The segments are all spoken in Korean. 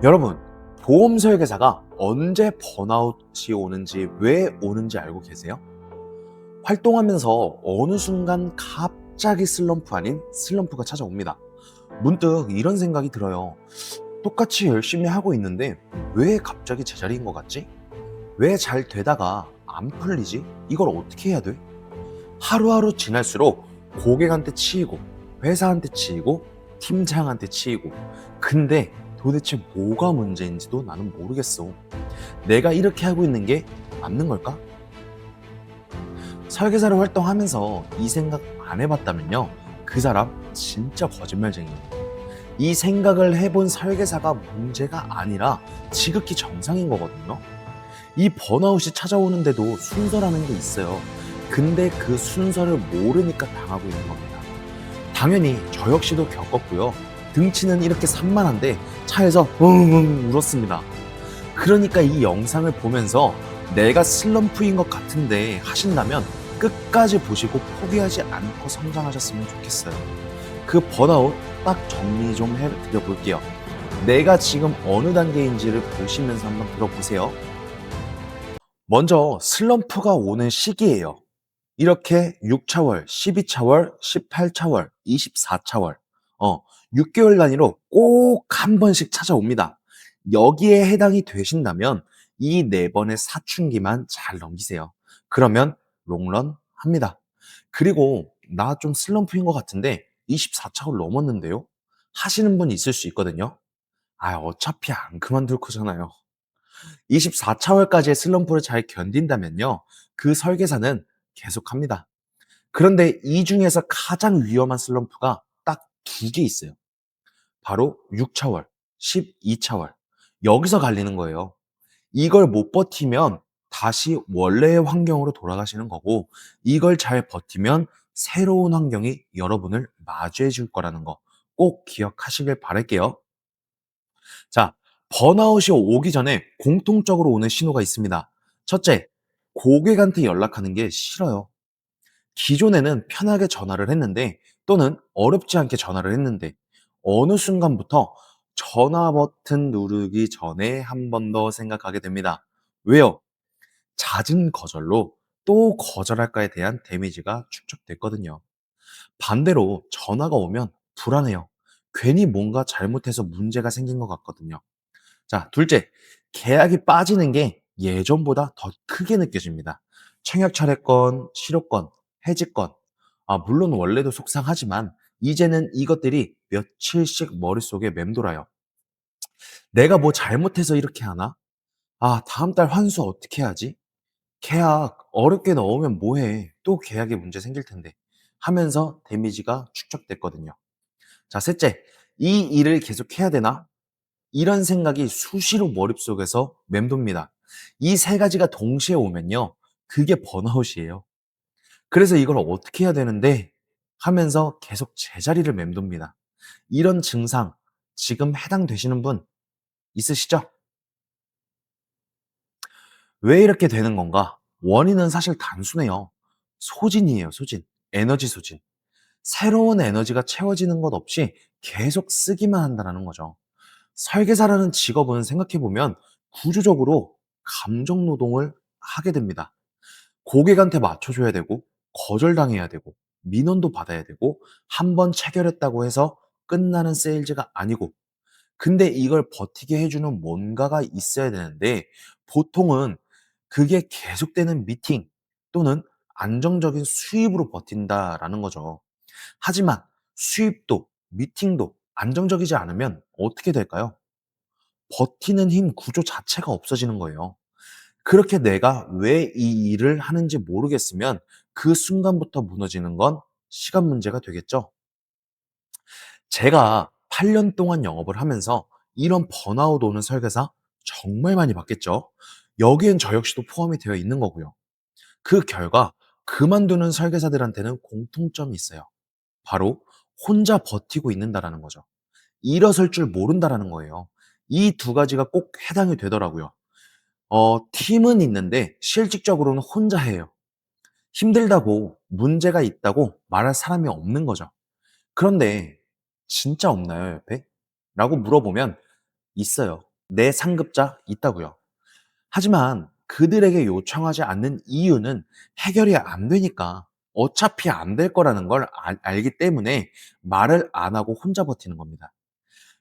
여러분, 보험 설계사가 언제 번아웃이 오는지, 왜 오는지 알고 계세요? 활동하면서 어느 순간 갑자기 슬럼프 아닌 슬럼프가 찾아옵니다. 문득 이런 생각이 들어요. 똑같이 열심히 하고 있는데 왜 갑자기 제자리인 것 같지? 왜 잘 되다가 안 풀리지? 이걸 어떻게 해야 돼? 하루하루 지날수록 고객한테 치이고 회사한테 치이고 팀장한테 치이고, 근데 도대체 뭐가 문제인지도 나는 모르겠어. 내가 이렇게 하고 있는 게 맞는 걸까? 설계사로 활동하면서 이 생각 안 해봤다면요, 그 사람 진짜 거짓말쟁이에요. 이 생각을 해본 설계사가 문제가 아니라 지극히 정상인 거거든요. 이 번아웃이 찾아오는데도 순서라는 게 있어요. 근데 그 순서를 모르니까 당하고 있는 겁니다. 당연히 저 역시도 겪었고요. 등치는 이렇게 산만한데 차에서 웅웅 울었습니다. 그러니까 이 영상을 보면서 내가 슬럼프인 것 같은데 하신다면 끝까지 보시고 포기하지 않고 성장하셨으면 좋겠어요. 그 번아웃 딱 정리 좀 해드려 볼게요. 내가 지금 어느 단계인지를 보시면서 한번 들어보세요. 먼저 슬럼프가 오는 시기예요. 이렇게 6차월, 12차월, 18차월, 24차월, 6개월 단위로 꼭 한 번씩 찾아옵니다. 여기에 해당이 되신다면 이 4번의 사춘기만 잘 넘기세요. 그러면 롱런 합니다. 그리고 나 좀 슬럼프인 것 같은데 24차월 넘었는데요? 하시는 분이 있을 수 있거든요. 어차피 안 그만둘 거잖아요. 24차월까지의 슬럼프를 잘 견딘다면요, 그 설계사는 계속합니다. 그런데 이 중에서 가장 위험한 슬럼프가 딱 2개 있어요. 바로 6차월, 12차월. 여기서 갈리는 거예요. 이걸 못 버티면 다시 원래의 환경으로 돌아가시는 거고, 이걸 잘 버티면 새로운 환경이 여러분을 마주해 줄 거라는 거 꼭 기억하시길 바랄게요. 자, 번아웃이 오기 전에 공통적으로 오는 신호가 있습니다. 첫째, 고객한테 연락하는 게 싫어요. 기존에는 편하게 전화를 했는데, 또는 어렵지 않게 전화를 했는데, 어느 순간부터 전화 버튼 누르기 전에 한 번 더 생각하게 됩니다. 왜요? 잦은 거절로 또 거절할까에 대한 데미지가 축적됐거든요. 반대로 전화가 오면 불안해요. 괜히 뭔가 잘못해서 문제가 생긴 것 같거든요. 자, 둘째, 계약이 빠지는 게 예전보다 더 크게 느껴집니다. 청약 철회권, 실효권, 해지권. 물론 원래도 속상하지만 이제는 이것들이 며칠씩 머릿속에 맴돌아요. 내가 뭐 잘못해서 이렇게 하나? 다음 달 환수 어떻게 하지? 계약 어렵게 넣으면 뭐해? 또 계약에 문제 생길 텐데. 하면서 데미지가 축적됐거든요. 자, 셋째, 이 일을 계속 해야 되나? 이런 생각이 수시로 머릿속에서 맴돕니다. 이 세 가지가 동시에 오면요, 그게 번아웃이에요. 그래서 이걸 어떻게 해야 되는데 하면서 계속 제자리를 맴돕니다. 이런 증상 지금 해당되시는 분 있으시죠? 왜 이렇게 되는 건가? 원인은 사실 단순해요. 소진이에요, 소진. 에너지 소진. 새로운 에너지가 채워지는 것 없이 계속 쓰기만 한다는 거죠. 설계사라는 직업은 생각해보면 구조적으로 감정 노동을 하게 됩니다. 고객한테 맞춰줘야 되고, 거절당해야 되고, 민원도 받아야 되고, 한 번 체결했다고 해서 끝나는 세일즈가 아니고, 근데 이걸 버티게 해주는 뭔가가 있어야 되는데, 보통은 그게 계속되는 미팅 또는 안정적인 수입으로 버틴다라는 거죠. 하지만 수입도 미팅도 안정적이지 않으면 어떻게 될까요? 버티는 힘 구조 자체가 없어지는 거예요. 그렇게 내가 왜 이 일을 하는지 모르겠으면 그 순간부터 무너지는 건 시간 문제가 되겠죠. 제가 8년 동안 영업을 하면서 이런 번아웃 오는 설계사 정말 많이 봤겠죠. 여기엔 저 역시도 포함이 되어 있는 거고요. 그 결과 그만두는 설계사들한테는 공통점이 있어요. 바로 혼자 버티고 있는다라는 거죠. 일어설 줄 모른다라는 거예요. 이 두 가지가 꼭 해당이 되더라고요. 팀은 있는데 실질적으로는 혼자 해요. 힘들다고 문제가 있다고 말할 사람이 없는 거죠. 그런데 진짜 없나요, 옆에? 라고 물어보면 있어요. 내 상급자 있다고요. 하지만 그들에게 요청하지 않는 이유는 해결이 안 되니까 어차피 안 될 거라는 걸 알기 때문에 말을 안 하고 혼자 버티는 겁니다.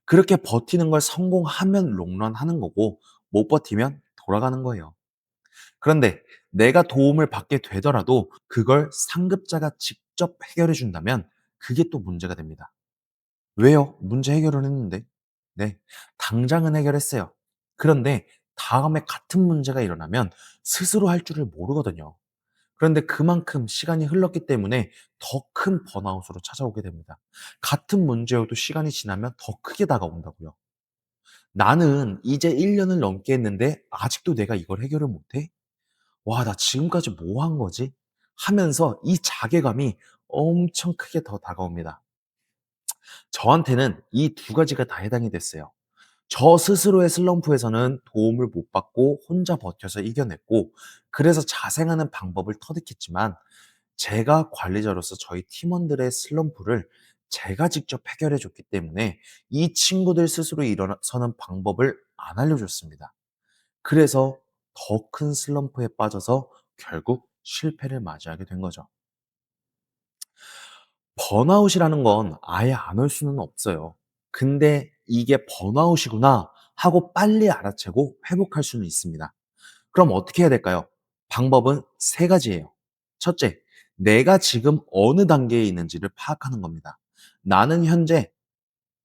그렇게 버티는 걸 성공하면 롱런 하는 거고 못 버티면 돌아가는 거예요. 그런데 내가 도움을 받게 되더라도 그걸 상급자가 직접 해결해 준다면 그게 또 문제가 됩니다. 왜요? 문제 해결을 했는데. 네. 당장은 해결했어요. 그런데 다음에 같은 문제가 일어나면 스스로 할 줄을 모르거든요. 그런데 그만큼 시간이 흘렀기 때문에 더 큰 번아웃으로 찾아오게 됩니다. 같은 문제여도 시간이 지나면 더 크게 다가온다고요. 나는 이제 1년을 넘게 했는데 아직도 내가 이걸 해결을 못해? 와, 나 지금까지 뭐 한 거지? 하면서 이 자괴감이 엄청 크게 더 다가옵니다. 저한테는 이 두 가지가 다 해당이 됐어요. 저 스스로의 슬럼프에서는 도움을 못 받고 혼자 버텨서 이겨냈고, 그래서 자생하는 방법을 터득했지만, 제가 관리자로서 저희 팀원들의 슬럼프를 제가 직접 해결해 줬기 때문에 이 친구들 스스로 일어서는 방법을 안 알려줬습니다. 그래서 더 큰 슬럼프에 빠져서 결국 실패를 맞이하게 된 거죠. 번아웃이라는 건 아예 안 올 수는 없어요. 근데 이게 번아웃이구나 하고 빨리 알아채고 회복할 수는 있습니다. 그럼 어떻게 해야 될까요? 방법은 세 가지예요. 첫째, 내가 지금 어느 단계에 있는지를 파악하는 겁니다. 나는 현재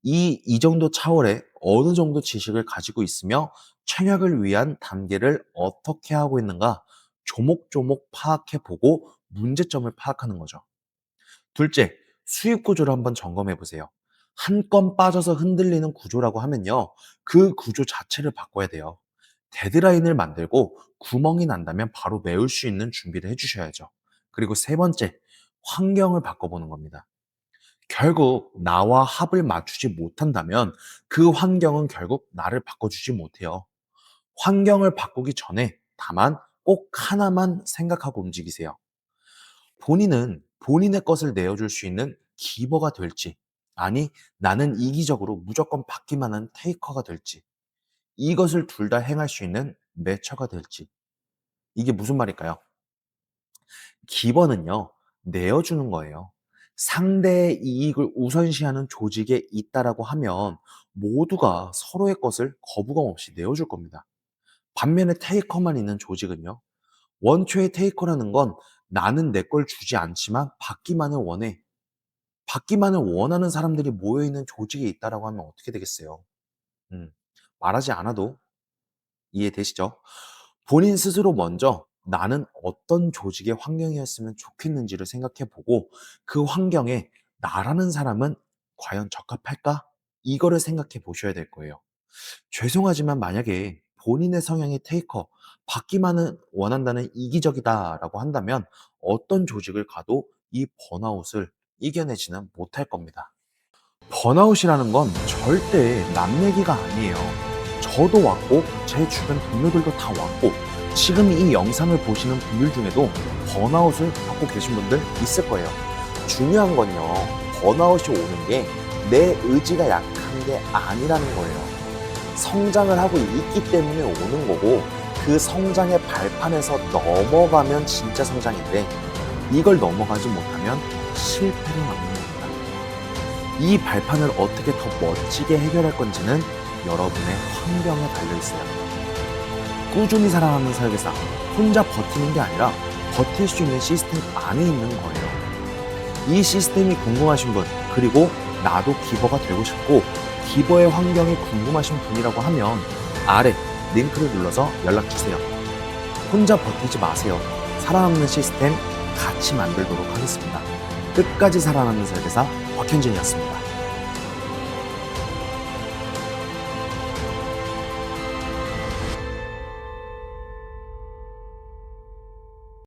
이 정도 차원의 어느 정도 지식을 가지고 있으며 청약을 위한 단계를 어떻게 하고 있는가 조목조목 파악해 보고 문제점을 파악하는 거죠. 둘째, 수입 구조를 한번 점검해 보세요. 한 건 빠져서 흔들리는 구조라고 하면요. 그 구조 자체를 바꿔야 돼요. 데드라인을 만들고 구멍이 난다면 바로 메울 수 있는 준비를 해 주셔야죠. 그리고 세 번째, 환경을 바꿔보는 겁니다. 결국 나와 합을 맞추지 못한다면 그 환경은 결국 나를 바꿔주지 못해요. 환경을 바꾸기 전에 다만 꼭 하나만 생각하고 움직이세요. 본인은 본인의 것을 내어줄 수 있는 기버가 될지, 아니, 나는 이기적으로 무조건 받기만 하는 테이커가 될지, 이것을 둘 다 행할 수 있는 매처가 될지. 이게 무슨 말일까요? 기버는요, 내어주는 거예요. 상대의 이익을 우선시하는 조직에 있다라고 하면 모두가 서로의 것을 거부감 없이 내어줄 겁니다. 반면에 테이커만 있는 조직은요, 원초의 테이커라는 건 나는 내 걸 주지 않지만 받기만을 원해. 받기만을 원하는 사람들이 모여있는 조직에 있다라고 하면 어떻게 되겠어요? 음, 말하지 않아도 이해되시죠? 본인 스스로 먼저 나는 어떤 조직의 환경이었으면 좋겠는지를 생각해 보고 그 환경에 나라는 사람은 과연 적합할까? 이거를 생각해 보셔야 될 거예요. 죄송하지만 만약에 본인의 성향이 테이커, 받기만은 원한다는 이기적이다라고 한다면 어떤 조직을 가도 이 번아웃을 이겨내지는 못할 겁니다. 번아웃이라는 건 절대 남 얘기가 아니에요. 저도 왔고 제 주변 동료들도 다 왔고 지금 이 영상을 보시는 분들 중에도 번아웃을 겪고 계신 분들 있을 거예요. 중요한 건요, 번아웃이 오는 게 내 의지가 약한 게 아니라는 거예요. 성장을 하고 있기 때문에 오는 거고 그 성장의 발판에서 넘어가면 진짜 성장인데 이걸 넘어가지 못하면 실패를 맞는 겁니다. 이 발판을 어떻게 더 멋지게 해결할 건지는 여러분의 환경에 달려있어요. 꾸준히 살아가는 설계사, 혼자 버티는 게 아니라 버틸 수 있는 시스템 안에 있는 거예요. 이 시스템이 궁금하신 분, 그리고 나도 기버가 되고 싶고 기버의 환경이 궁금하신 분이라고 하면 아래 링크를 눌러서 연락주세요. 혼자 버티지 마세요. 살아남는 시스템 같이 만들도록 하겠습니다. 끝까지 살아남는 설계사 곽현진이었습니다.